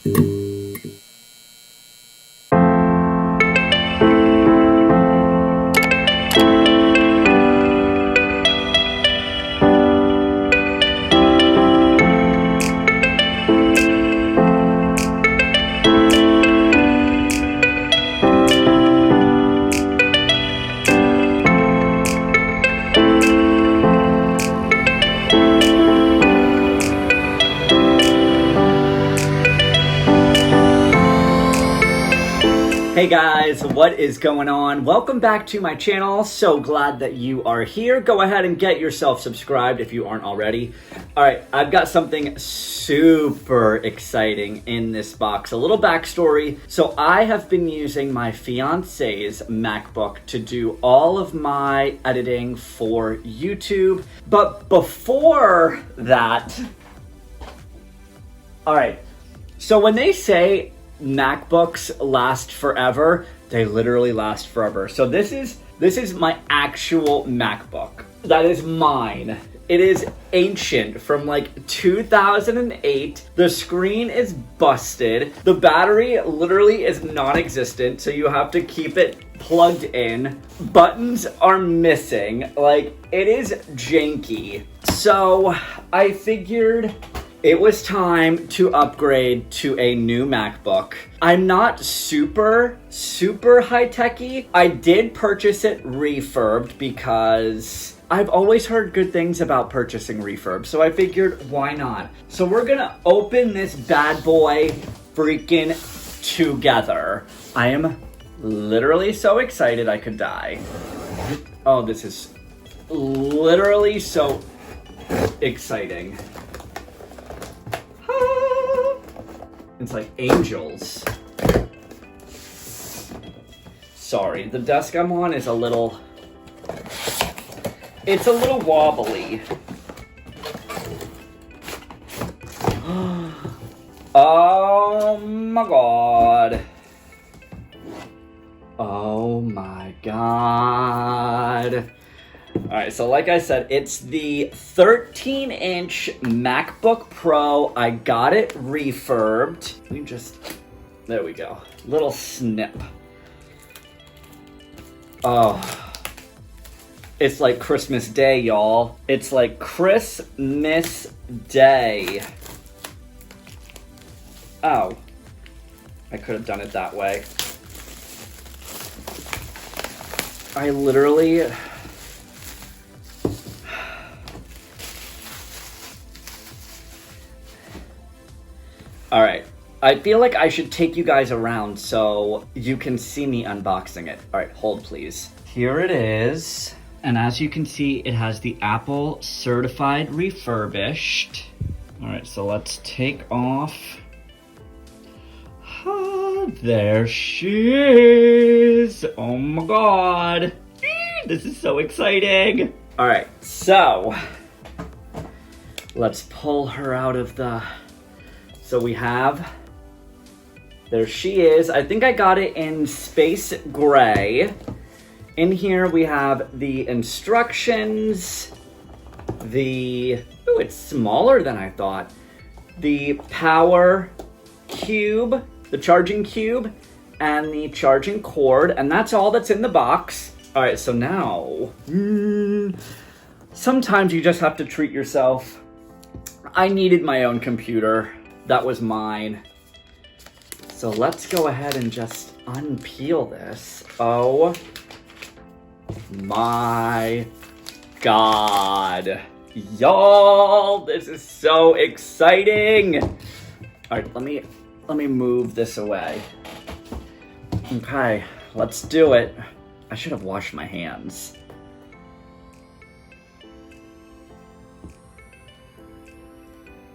Hey guys, what is going on? Welcome back to my channel. So glad that you are here. Go ahead and get yourself subscribed if you aren't already. All right, I've got something super exciting in this box. A little backstory. So I have been using my fiance's MacBook to do all of my editing for YouTube. But before that, all right, so when they say MacBooks last forever, they literally last forever. So this is my actual MacBook. That is mine. It is ancient, from like 2008. The screen is busted. The battery literally is non-existent, so you have to keep it plugged in. Buttons are missing. Like, it is janky. So I figured it was time to upgrade to a new MacBook. I'm not super high-techy. I did purchase it refurbed because I've always heard good things about purchasing refurb, so I figured, why not? So we're gonna open this bad boy freaking together. I am literally so excited I could die. Oh, this is literally so exciting. It's like angels. Sorry, the desk I'm on is it's a little wobbly. Oh my god. Oh my god. Alright, so like I said, it's the 13-inch MacBook Pro. I got it refurbed. There we go. Little snip. Oh. It's like Christmas Day, y'all. It's like Christmas Day. Oh. I could have done it that way. I literally... All right, I feel like I should take you guys around so you can see me unboxing it. All right, hold please. Here it is. And as you can see, it has the Apple certified refurbished. All right, so let's take off. Ah, there she is. Oh my God. This is so exciting. All right, so let's pull her out of the... So we have, there she is. I think I got it in space gray. In here we have the instructions, ooh, it's smaller than I thought. The power cube, the charging cube, and the charging cord, and that's all that's in the box. All right, so now, sometimes you just have to treat yourself. I needed my own computer. That was mine. So let's go ahead and just unpeel this. Oh my God. Y'all, this is so exciting. All right, let me move this away. Okay, let's do it. I should have washed my hands.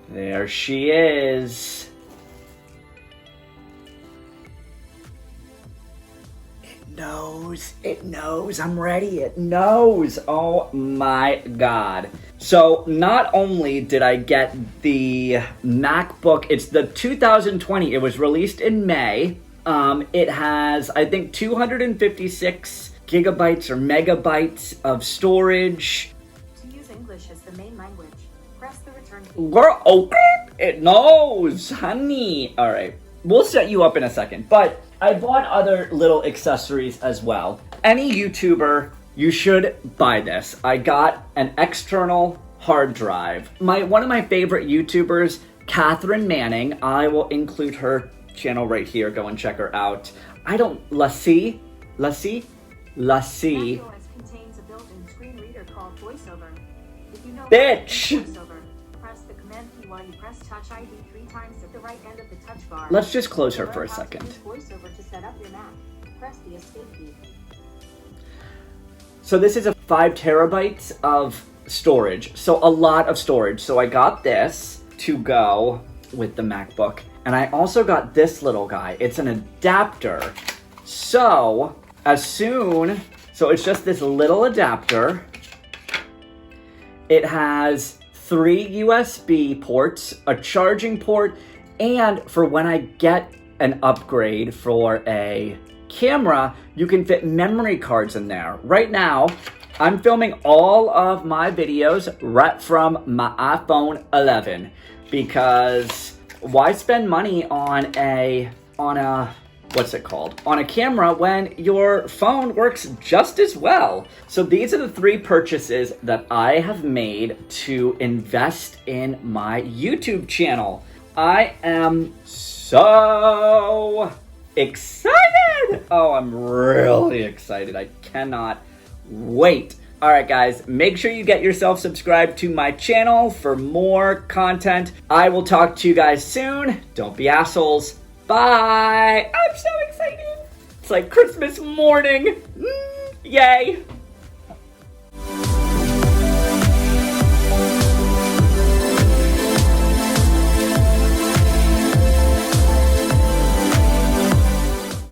There she is. It knows, I'm ready, it knows. Oh my God. So not only did I get the MacBook, it's the 2020, it was released in May. It has, I think, 256 gigabytes or megabytes of storage. To use English as the main language, press the return key. We're open. It knows, honey. All right, we'll set you up in a second. But I bought other little accessories as well. Any YouTuber, you should buy this. I got an external hard drive. One of my favorite YouTubers, Catherine Manning, I will include her channel right here. Go and check her out. Lassie. Contains a built-in screen reader called VoiceOver. If you know Bitch! VoiceOver, press the Command key while you press Touch ID 3 times at the right end of the touch bar. Let's just close her for a second. VoiceOver to set up your Mac. Press the Escape key. So this is a 5 terabytes of storage. So a lot of storage. So I got this to go with the MacBook. And I also got this little guy. It's an adapter. So it's just this little adapter. It has 3 USB ports, a charging port, and for when I get an upgrade for a camera, you can fit memory cards in there. Right now, I'm filming all of my videos right from my iPhone 11 because why spend money on a camera when your phone works just as well? So these are the 3 purchases that I have made to invest in my YouTube channel. I am so excited. Oh, I'm really excited. I cannot wait. All right, guys, make sure you get yourself subscribed to my channel for more content. I will talk to you guys soon. Don't be assholes. Bye. I'm so excited. It's like Christmas morning. Yay.